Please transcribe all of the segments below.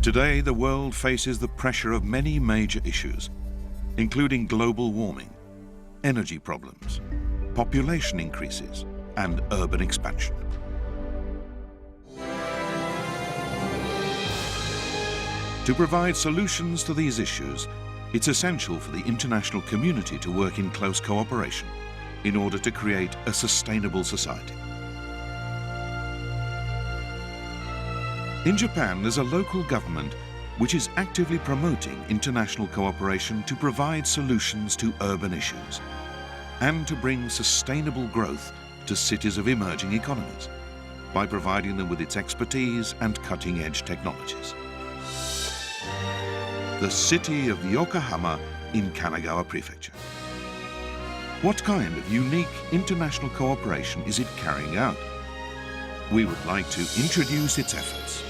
Today, the world faces the pressure of many major issues, including global warming, energy problems, population increases, and urban expansion. To provide solutions to these issues, it's essential for the international community to work in close cooperation in order to create a sustainable society. In Japan, there's a local government which is actively promoting international cooperation to provide solutions to urban issues and to bring sustainable growth to cities of emerging economies by providing them with its expertise and cutting-edge technologies. The City of Yokohama in Kanagawa Prefecture. What kind of unique international cooperation is it carrying out? We would like to introduce its efforts.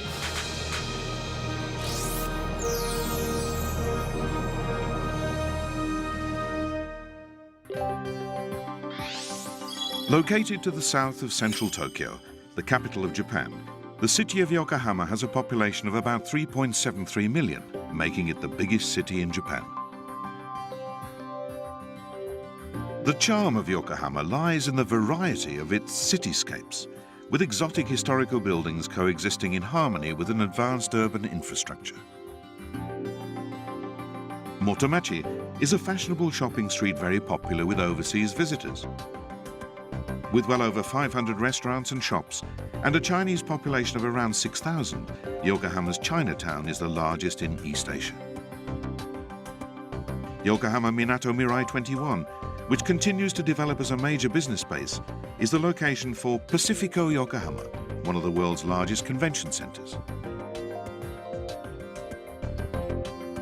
Located to the south of central Tokyo, the capital of Japan, the city of Yokohama has a population of about 3.73 million, making it the biggest city in Japan. The charm of Yokohama lies in the variety of its cityscapes, with exotic historical buildings coexisting in harmony with an advanced urban infrastructure. Motomachi is a fashionable shopping street very popular with overseas visitors. With well over 500 restaurants and shops and a Chinese population of around 6,000, Yokohama's Chinatown is the largest in East Asia. Yokohama Minato Mirai 21, which continues to develop as a major business base, is the location for Pacifico Yokohama, one of the world's largest convention centers.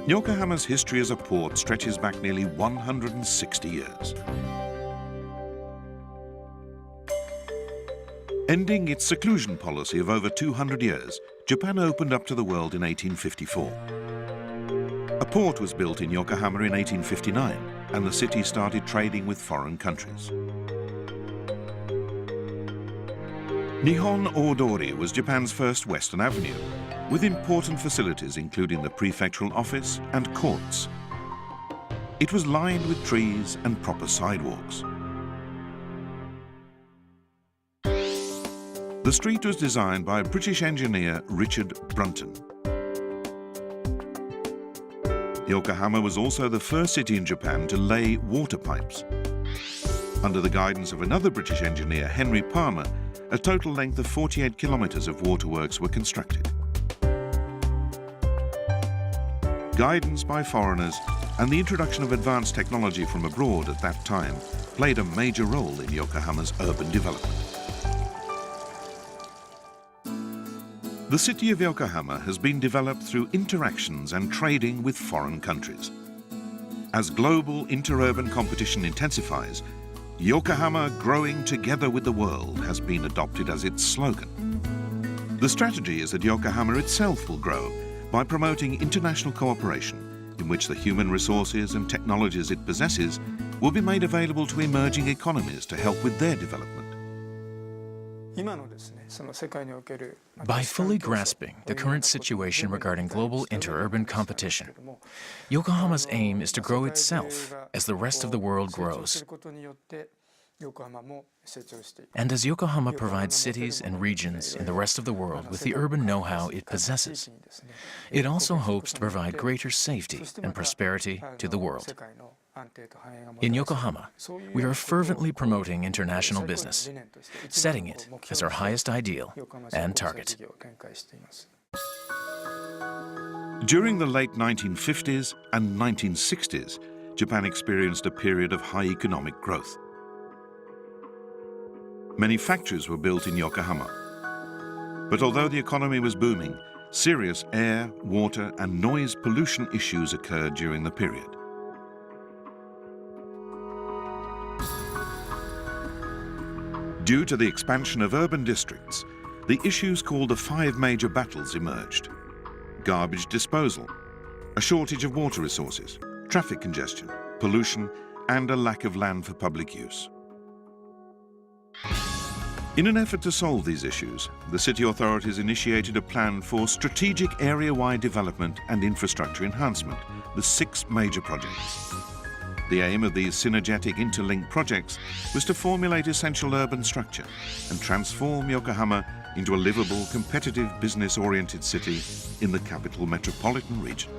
Yokohama's history as a port stretches back nearly 160 years. Ending its seclusion policy of over 200 years, Japan opened up to the world in 1854. A port was built in Yokohama in 1859, and the city started trading with foreign countries. Nihon Odori was Japan's first Western Avenue, with important facilities including the prefectural office and courts. It was lined with trees and proper sidewalks. The street was designed by British engineer Richard Brunton. Yokohama was also the first city in Japan to lay water pipes. Under the guidance of another British engineer, Henry Palmer, a total length of 48 kilometers of waterworks were constructed. Guidance by foreigners and the introduction of advanced technology from abroad at that time played a major role in Yokohama's urban development. The city of Yokohama has been developed through interactions and trading with foreign countries. As global interurban competition intensifies, Yokohama growing together with the world has been adopted as its slogan. The strategy is that Yokohama itself will grow by promoting international cooperation in which the human resources and technologies it possesses will be made available to emerging economies to help with their development. By fully grasping the current situation regarding global interurban competition, Yokohama's aim is to grow itself as the rest of the world grows. And as Yokohama provides cities and regions in the rest of the world with the urban know-how it possesses, it also hopes to provide greater safety and prosperity to the world. In Yokohama, we are fervently promoting international business, setting it as our highest ideal and target. During the late 1950s and 1960s, Japan experienced a period of high economic growth. Many factories were built in Yokohama. But although the economy was booming, serious air, water, and noise pollution issues occurred during the period. Due to the expansion of urban districts, the issues called the 5 major battles emerged. Garbage disposal, a shortage of water resources, traffic congestion, pollution, and a lack of land for public use. In an effort to solve these issues, the city authorities initiated a plan for strategic area-wide development and infrastructure enhancement, with 6 major projects. The aim of these synergetic interlinked projects was to formulate essential urban structure and transform Yokohama into a livable, competitive, business-oriented city in the capital metropolitan region.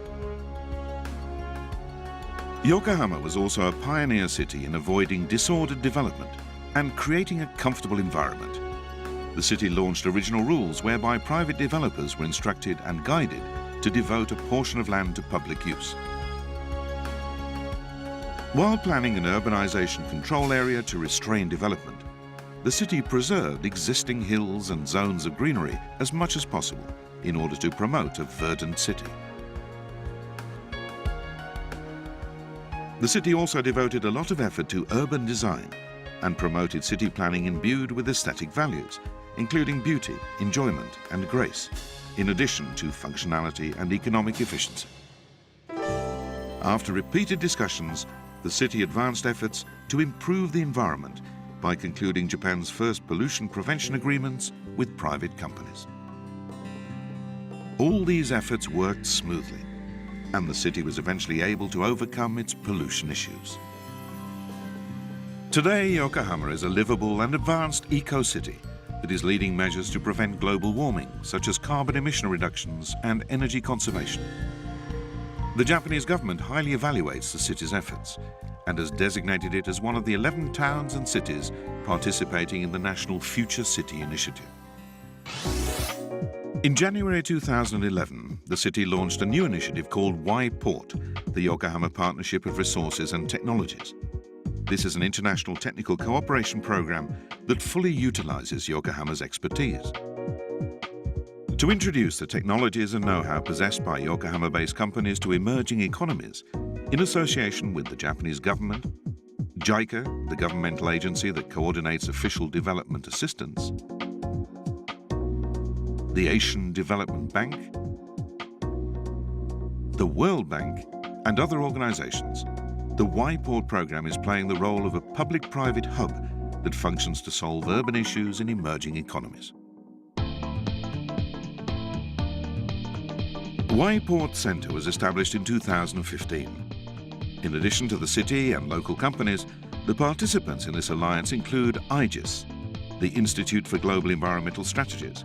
Yokohama was also a pioneer city in avoiding disordered development and creating a comfortable environment. The city launched original rules whereby private developers were instructed and guided to devote a portion of land to public use. While planning an urbanization control area to restrain development, the city preserved existing hills and zones of greenery as much as possible in order to promote a verdant city. The city also devoted a lot of effort to urban design and promoted city planning imbued with aesthetic values, including beauty, enjoyment and grace, in addition to functionality and economic efficiency. After repeated discussions, the city advanced efforts to improve the environment by concluding Japan's first pollution prevention agreements with private companies. All these efforts worked smoothly, and the city was eventually able to overcome its pollution issues. Today, Yokohama is a livable and advanced eco-city that is leading measures to prevent global warming, such as carbon emission reductions and energy conservation. The Japanese government highly evaluates the city's efforts and has designated it as one of the 11 towns and cities participating in the national FutureCity initiative. In January 2011, the city launched a new initiative called Y-Port, the Yokohama Partnership of Resources and Technologies. This is an international technical cooperation program that fully utilizes Yokohama's expertise. To introduce the technologies and know-how possessed by Yokohama-based companies to emerging economies, in association with the Japanese government, JICA, the governmental agency that coordinates official development assistance, the Asian Development Bank, the World Bank, and other organizations, the Y-Port program is playing the role of a public-private hub that functions to solve urban issues in emerging economies. Y-Port Center was established in 2015. In addition to the city and local companies, the participants in this alliance include IGIS, the Institute for Global Environmental Strategies,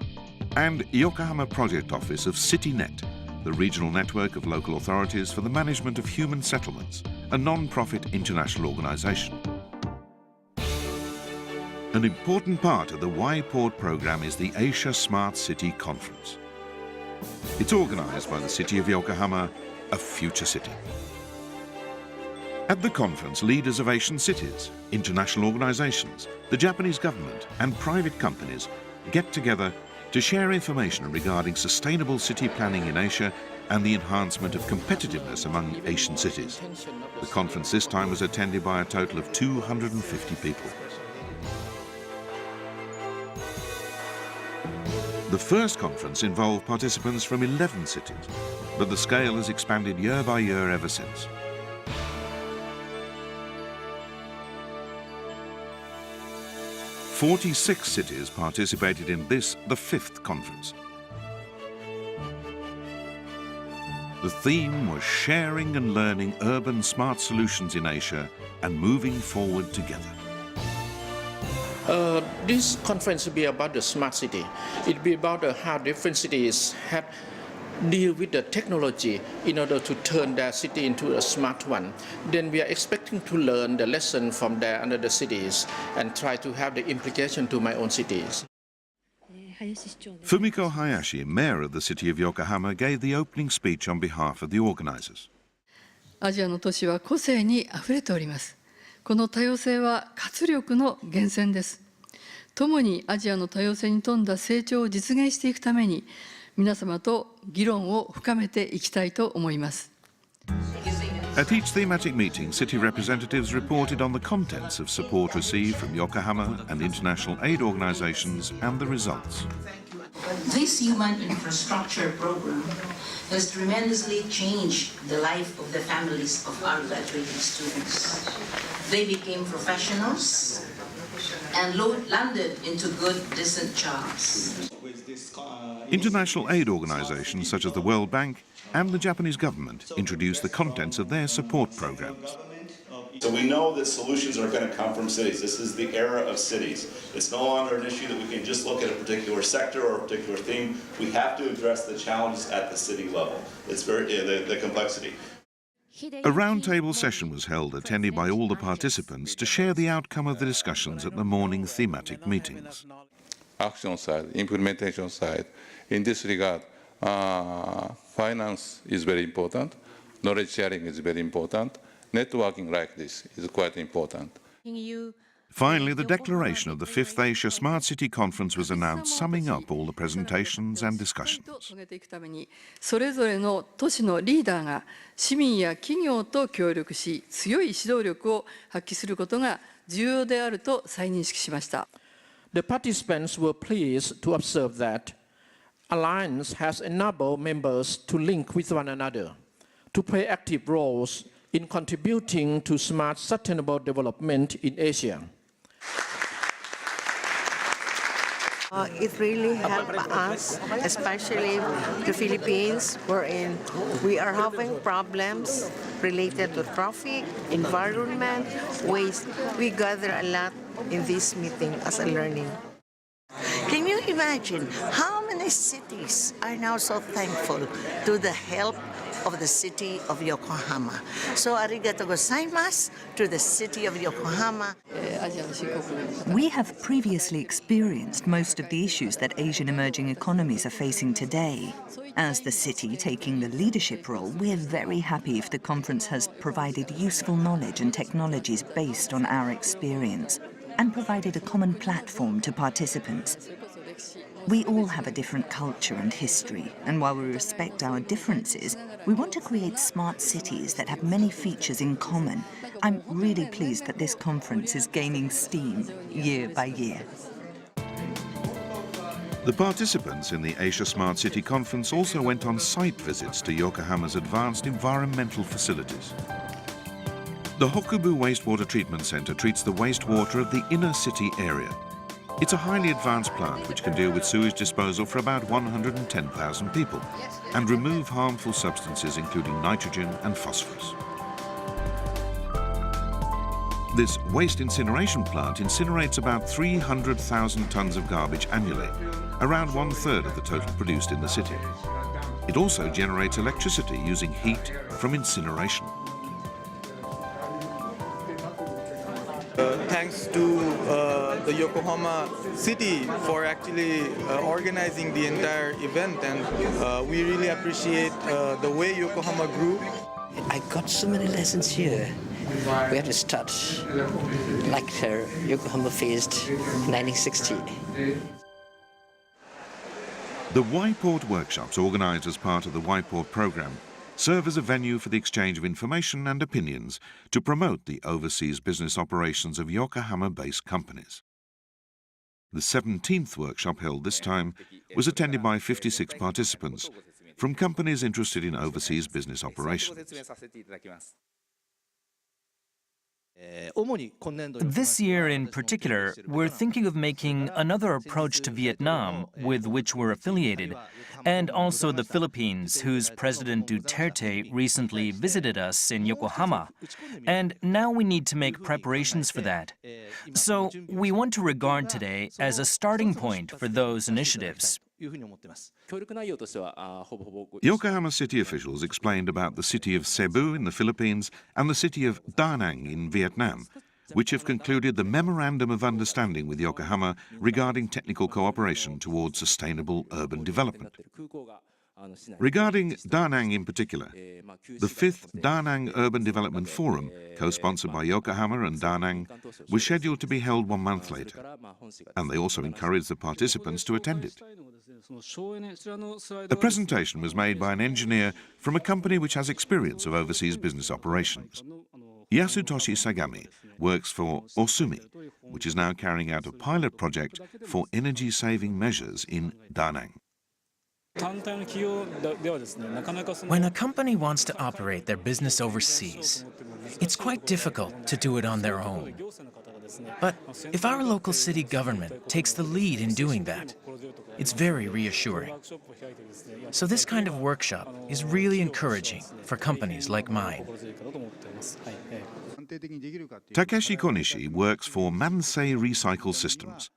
and Yokohama Project Office of CityNet, the regional network of local authorities for the management of human settlements, a non-profit international organization. An important part of the Y-Port program is the Asia Smart City Conference. It's organized by the City of Yokohama, a future city. At the conference, leaders of Asian cities, international organizations, the Japanese government, and private companies get together to share information regarding sustainable city planning in Asia and the enhancement of competitiveness among Asian cities. The conference this time was attended by a total of 250 people. The first conference involved participants from 11 cities, but the scale has expanded year by year ever since. "46 cities participated in this, the 5th conference. The theme was sharing and learning urban smart solutions in Asia and moving forward together. This conference will be about the smart city. It will be about how different cities have deal with the technology in order to turn their city into a smart one. Then we are expecting to learn the lesson from their other cities and try to have the implication to my own cities. Fumiko Hayashi, mayor of the city of Yokohama, gave the opening speech on behalf of the organizers. アジアの都市は個性にあふれております。この多様性は活力の源泉です。共にアジアの多様性に富んだ成長を実現していくために、皆様と議論を深めていきたいと思います。 At each thematic meeting, city representatives reported on the contents of support received from Yokohama and international aid organizations and the results. This human infrastructure program has tremendously changed the life of the families of our graduating students. They became professionals, and landed into good, decent jobs. International aid organizations such as the World Bank and the Japanese government introduced the contents of their support programs. So we know that solutions are going to come from cities. This is the era of cities. It's no longer an issue that we can just look at a particular sector or a particular theme. We have to address the challenges at the city level. It's very the complexity. A roundtable session was held, attended by all the participants, to share the outcome of the discussions at the morning thematic meetings. Action side, implementation side. In this regard, finance is very important, knowledge sharing is very important, networking like this is quite important. Finally, the declaration of the 5th Asia Smart City Conference was announced, summing up all the presentations and discussions. それぞれの都市のリーダーが市民や企業と協力し、強い指導力を発揮することが重要であると再認識しました。The participants were pleased to observe that Alliance has enabled members to link with one another, to play active roles in contributing to smart sustainable development in Asia. It really helped us, especially the Philippines, wherein we are having problems related to traffic, environment, waste. We gather a lot in this meeting as a learning. Can you imagine how many cities are now so thankful to the help of the City of Yokohama? So arigato gozaimasu to the City of Yokohama. We have previously experienced most of the issues that Asian emerging economies are facing today. As the city taking the leadership role, we're very happy if the conference has provided useful knowledge and technologies based on our experience and provided a common platform to participants. We all have a different culture and history, and while we respect our differences, we want to create smart cities that have many features in common. I'm really pleased that this conference is gaining steam year by year. The participants in the Asia Smart City Conference also went on site visits to Yokohama's advanced environmental facilities. The Hokubu Wastewater Treatment Center treats the wastewater of the inner city area. It's a highly advanced plant which can deal with sewage disposal for about 110,000 people and remove harmful substances including nitrogen and phosphorus. This waste incineration plant incinerates about 300,000 tons of garbage annually, around 1/3 of the total produced in the city. It also generates electricity using heat from incineration. Thanks to the Yokohama city for actually organizing the entire event, and we really appreciate the way Yokohama grew. I got so many lessons here. We had to start like Yokohama faced 1960. The Y-Port workshops, organised as part of the Y-Port programme, serve as a venue for the exchange of information and opinions to promote the overseas business operations of Yokohama-based companies. The 17th workshop held this time was attended by 56 participants from companies interested in overseas business operations. This year in particular, we're thinking of making another approach to Vietnam, with which we're affiliated, and also the Philippines, whose President Duterte recently visited us in Yokohama. And now we need to make preparations for that. So we want to regard today as a starting point for those initiatives. Yokohama city officials explained about the city of Cebu in the Philippines and the city of Da Nang in Vietnam, which have concluded the Memorandum of Understanding with Yokohama regarding technical cooperation towards sustainable urban development. Regarding Da Nang in particular, the 5th Da Nang Urban Development Forum, co-sponsored by Yokohama and Da Nang, was scheduled to be held 1 month later, and they also encouraged the participants to attend it. A presentation was made by an engineer from a company which has experience of overseas business operations. Yasutoshi Sagami works for Osumi, which is now carrying out a pilot project for energy-saving measures in Da Nang. When a company wants to operate their business overseas, it's quite difficult to do it on their own. But if our local city government takes the lead in doing that, it's very reassuring. So this kind of workshop is really encouraging for companies like mine. Takeshi Konishi works for Manse Recycle Systems.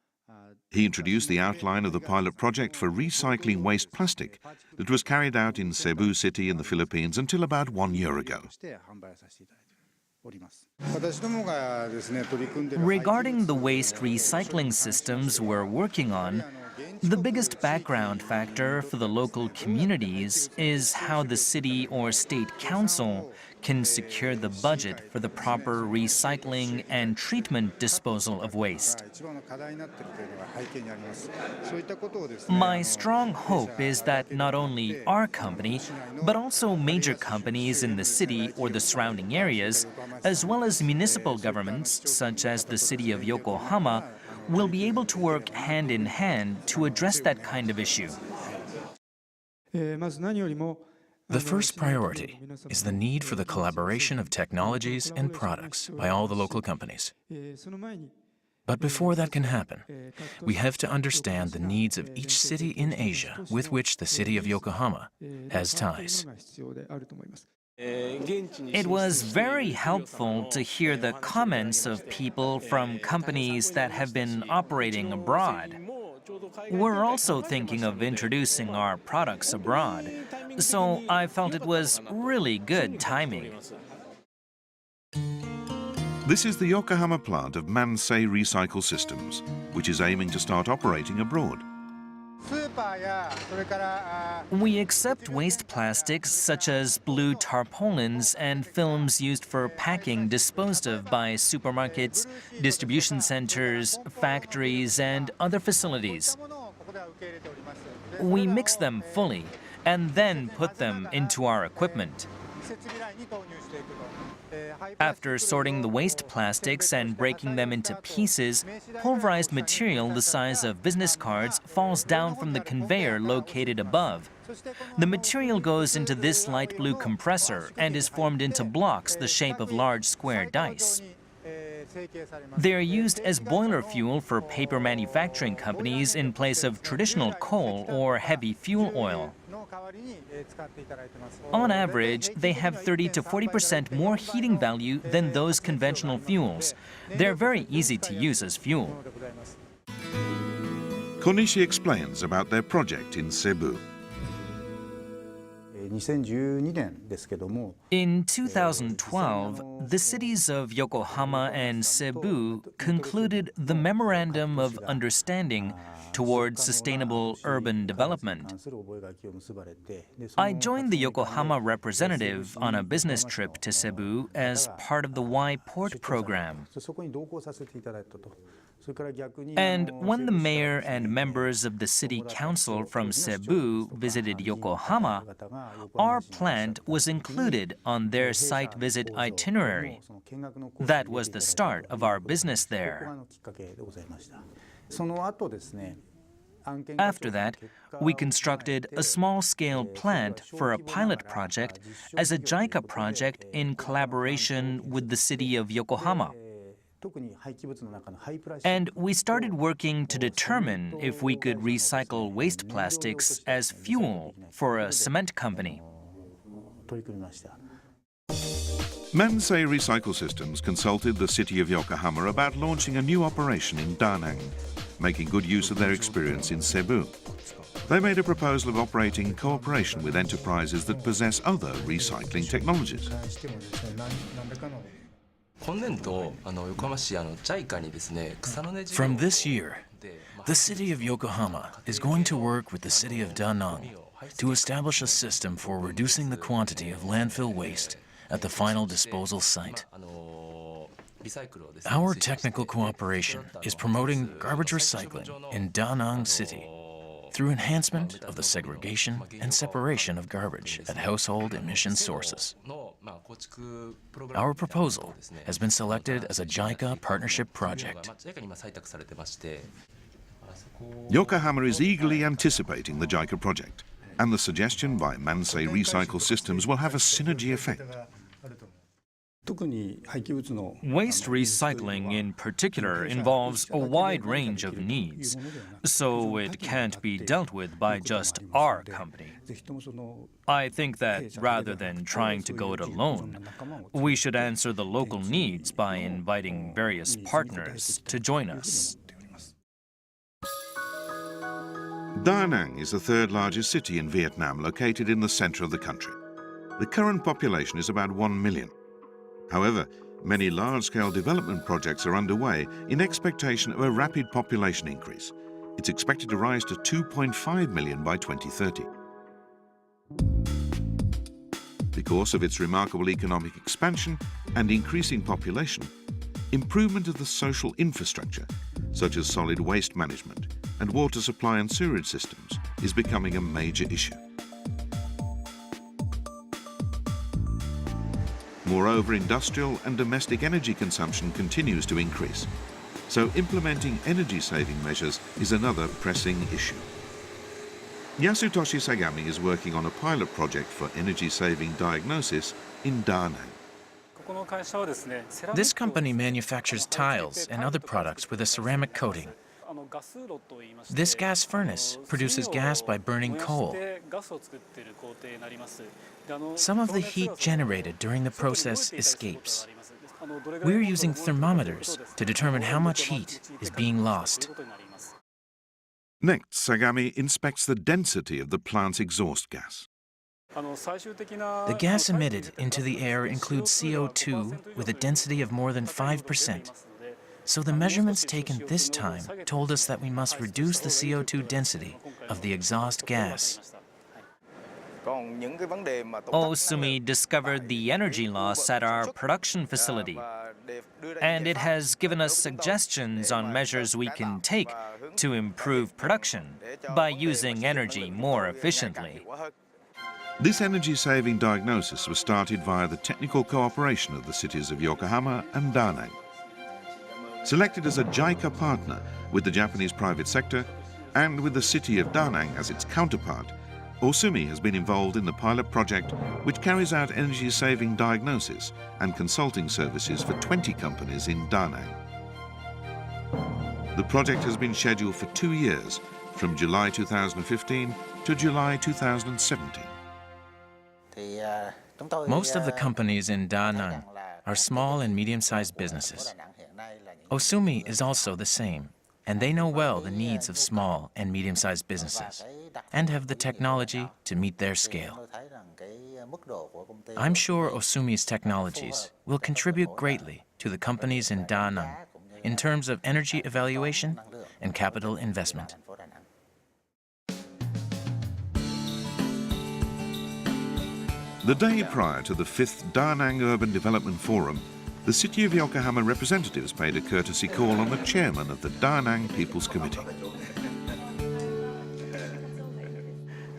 He introduced the outline of the pilot project for recycling waste plastic that was carried out in Cebu City in the Philippines until about 1 year ago. Regarding the waste recycling systems we're working on, the biggest background factor for the local communities is how the city or state council can secure the budget for the proper recycling and treatment disposal of waste. My strong hope is that not only our company, but also major companies in the city or the surrounding areas, as well as municipal governments such as the City of Yokohama, will be able to work hand in hand to address that kind of issue. The first priority is the need for the collaboration of technologies and products by all the local companies. But before that can happen, we have to understand the needs of each city in Asia with which the City of Yokohama has ties. It was very helpful to hear the comments of people from companies that have been operating abroad. We're also thinking of introducing our products abroad, so I felt it was really good timing. This is the Yokohama plant of Manse Recycle Systems, which is aiming to start operating abroad. We accept waste plastics such as blue tarpaulins and films used for packing disposed of by supermarkets, distribution centers, factories, and other facilities. We mix them fully and then put them into our equipment. After sorting the waste plastics and breaking them into pieces, pulverized material the size of business cards falls down from the conveyor located above. The material goes into this light blue compressor and is formed into blocks the shape of large square dice. They are used as boiler fuel for paper manufacturing companies in place of traditional coal or heavy fuel oil. On average, they have 30 to 40% more heating value than those conventional fuels. They're very easy to use as fuel. Konishi explains about their project in Cebu. In 2012, the cities of Yokohama and Cebu concluded the Memorandum of Understanding towards Sustainable Urban Development. I joined the Yokohama representative on a business trip to Cebu as part of the Y Port program. And when the mayor and members of the city council from Cebu visited Yokohama, our plant was included on their site visit itinerary. That was the start of our business there. After that, we constructed a small-scale plant for a pilot project as a JICA project in collaboration with the City of Yokohama. And we started working to determine if we could recycle waste plastics as fuel for a cement company. Manse Recycle Systems consulted the City of Yokohama about launching a new operation in Da Nang, making good use of their experience in Cebu. They made a proposal of operating in cooperation with enterprises that possess other recycling technologies. From this year, the City of Yokohama is going to work with the City of Da Nang to establish a system for reducing the quantity of landfill waste at the final disposal site. Our technical cooperation is promoting garbage recycling in Da Nang City through enhancement of the segregation and separation of garbage at household emission sources. Our proposal has been selected as a JICA partnership project. Yokohama is eagerly anticipating the JICA project. and the suggestion by Manse Recycle Systems will have a synergy effect. Waste recycling in particular involves a wide range of needs, so it can't be dealt with by just our company. I think that rather than trying to go it alone, we should answer the local needs by inviting various partners to join us. Da Nang is the third largest city in Vietnam, located in the center of the country. The current population is about 1 million. However, many large-scale development projects are underway in expectation of a rapid population increase. It's expected to rise to 2.5 million by 2030. Because of its remarkable economic expansion and increasing population, improvement of the social infrastructure, such as solid waste management and water supply and sewerage systems, is becoming a major issue. Moreover, industrial and domestic energy consumption continues to increase, so implementing energy-saving measures is another pressing issue. Yasutoshi Sagami is working on a pilot project for energy-saving diagnosis in Da Nang. This company manufactures tiles and other products with a ceramic coating. This gas furnace produces gas by burning coal. Some of the heat generated during the process escapes. We're using thermometers to determine how much heat is being lost. Next, Sagami inspects the density of the plant's exhaust gas. The gas emitted into the air includes CO2 with a density of more than 5%. So the measurements taken this time told us that we must reduce the CO2 density of the exhaust gas. Osumi discovered the energy loss at our production facility, and it has given us suggestions on measures we can take to improve production by using energy more efficiently. This energy-saving diagnosis was started via the technical cooperation of the cities of Yokohama and Da Nang. Selected as a JICA partner with the Japanese private sector and with the city of Da Nang as its counterpart, Osumi has been involved in the pilot project which carries out energy-saving diagnosis and consulting services for 20 companies in Da Nang. The project has been scheduled for 2 years, from July 2015 to July 2017. Most of the companies in Da Nang are small and medium-sized businesses. Osumi is also the same, and they know well the needs of small and medium-sized businesses and have the technology to meet their scale. I'm sure Osumi's technologies will contribute greatly to the companies in Da Nang in terms of energy evaluation and capital investment. The day prior to the 5th Da Nang Urban Development Forum, the City of Yokohama representatives paid a courtesy call on the chairman of the Da Nang People's Committee.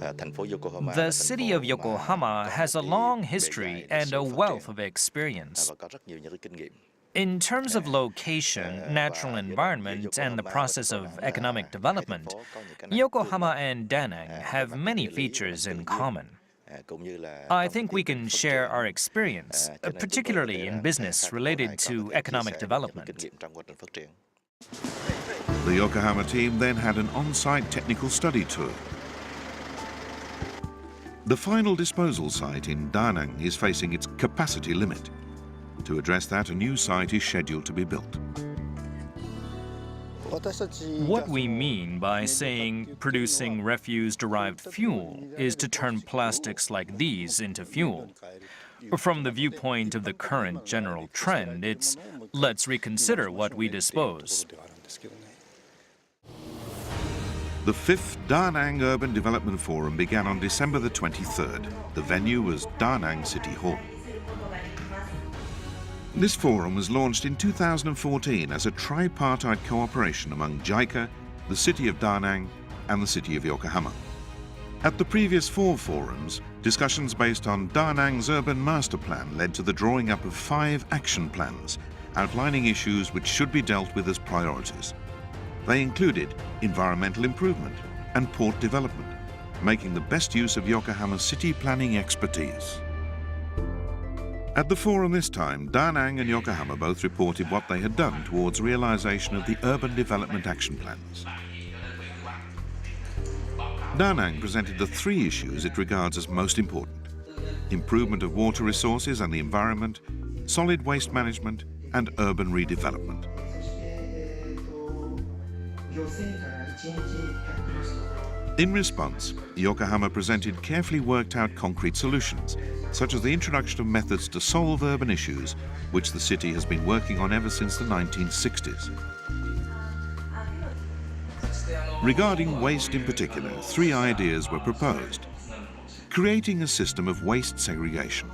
The City of Yokohama has a long history and a wealth of experience. In terms of location, natural environment, and the process of economic development, Yokohama and Da Nang have many features in common. I think we can share our experience, particularly in business related to economic development. The Yokohama team then had an on-site technical study tour. The final disposal site in Da Nang is facing its capacity limit. To address that, a new site is scheduled to be built. What we mean by saying producing refuse-derived fuel is to turn plastics like these into fuel. From the viewpoint of the current general trend, it's let's reconsider what we dispose. The 5th Da Nang Urban Development Forum began on December the 23rd. The venue was Da Nang City Hall. This forum was launched in 2014 as a tripartite cooperation among JICA, the City of Da Nang, and the City of Yokohama. At the previous 4 forums, discussions based on Da Nang's urban master plan led to the drawing up of 5 action plans outlining issues which should be dealt with as priorities. They included environmental improvement and port development, making the best use of Yokohama's city planning expertise. At the forum this time, Da Nang and Yokohama both reported what they had done towards realization of the urban development action plans. Da Nang presented the three issues it regards as most important: improvement of water resources and the environment, solid waste management, and urban redevelopment. In response, Yokohama presented carefully worked out concrete solutions, such as the introduction of methods to solve urban issues, which the city has been working on ever since the 1960s. Regarding waste in particular, three ideas were proposed: creating a system of waste segregation,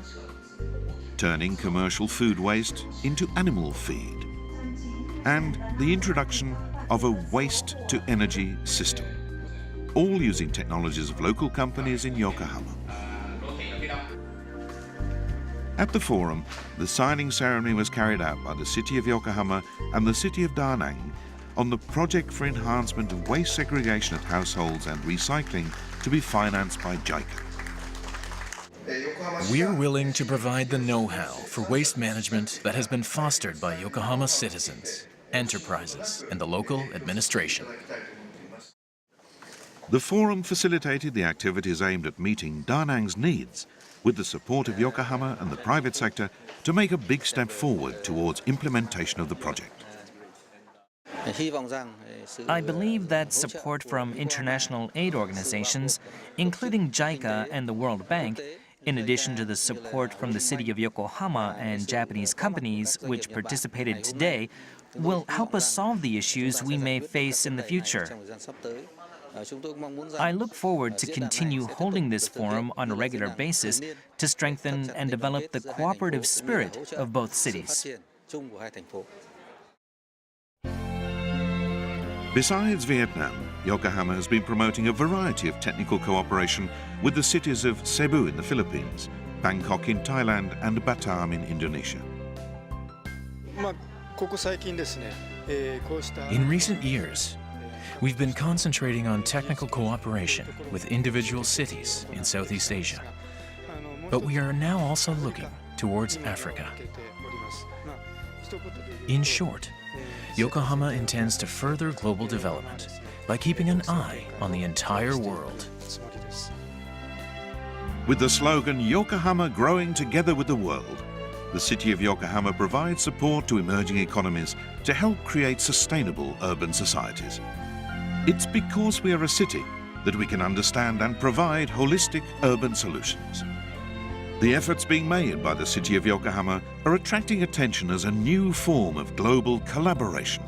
turning commercial food waste into animal feed, and the introduction of a waste-to-energy system, all using technologies of local companies in Yokohama. At the forum, the signing ceremony was carried out by the City of Yokohama and the City of Da Nang on the project for enhancement of waste segregation at households and recycling to be financed by JICA. We're willing to provide the know-how for waste management that has been fostered by Yokohama citizens, enterprises, and the local administration. The forum facilitated the activities aimed at meeting Da Nang's needs, with the support of Yokohama and the private sector to make a big step forward towards implementation of the project. I believe that support from international aid organizations, including JICA and the World Bank, in addition to the support from the City of Yokohama and Japanese companies which participated today, will help us solve the issues we may face in the future. I look forward to continue holding this forum on a regular basis to strengthen and develop the cooperative spirit of both cities. Besides Vietnam, Yokohama has been promoting a variety of technical cooperation with the cities of Cebu in the Philippines, Bangkok in Thailand, and Batam in Indonesia. In recent years, we've been concentrating on technical cooperation with individual cities in Southeast Asia. But we are now also looking towards Africa. In short, Yokohama intends to further global development by keeping an eye on the entire world. With the slogan, Yokohama growing together with the world, the City of Yokohama provides support to emerging economies to help create sustainable urban societies. It's because we are a city that we can understand and provide holistic urban solutions. The efforts being made by the City of Yokohama are attracting attention as a new form of global collaboration.